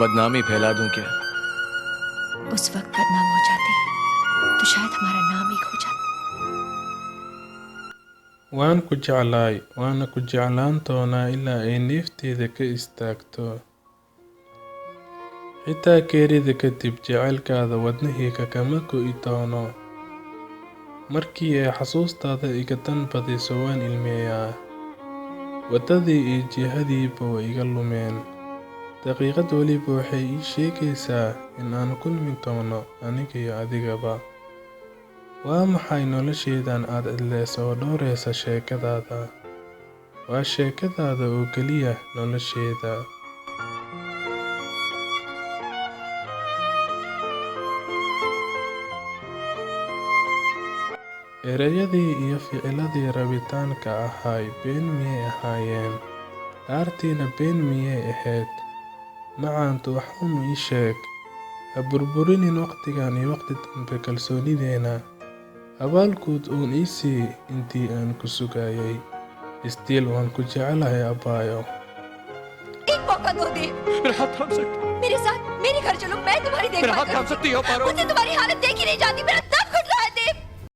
बदनामी फैला दूं क्या? उस वक्त बदनाम हो जाते तो शायद हमारा नाम ही खो जाता। waan ku jeclaay waana ku jeclaan doonaa ilaa ay neefteeda ka istaagto. xitaa geerida kadib jacaylkaada wadnahayga kama go'i doono. markii ay xasuustaada iga dan badiso waan ilmeeyaa. waddadii iyo jihadiiba way iga lumeen. daqiiqad weliba waxay ii sheegaysaa in aan kulmi doono aniga iyo adigaba. waa maxay nolosheedan aad cidleysa oo dhowraysa sheekadaada? waa sheekadaada oo keliya nolosheeda. erayadii iyo ficiladii rabitaanka ahaay been miyay ahaayeen? dhaartiina been miyay ahayd? macaantu waxuun ii sheeg. ha burburinin waqtigan iyo waqti dambe kalsoonideena. abaalguud uun ii sii intii aan ku sugayay. istiil waan ku jecelahay abbaayo. एक मौका दो दे। मेरा हाथ थाम सकती मेरे साथ मेरे घर चलो, मैं तुम्हारी मेरा हाथ देखभाल थाम सकती हो पारो? मुझे तुम्हारी हालत देखी नहीं जाती। मेरा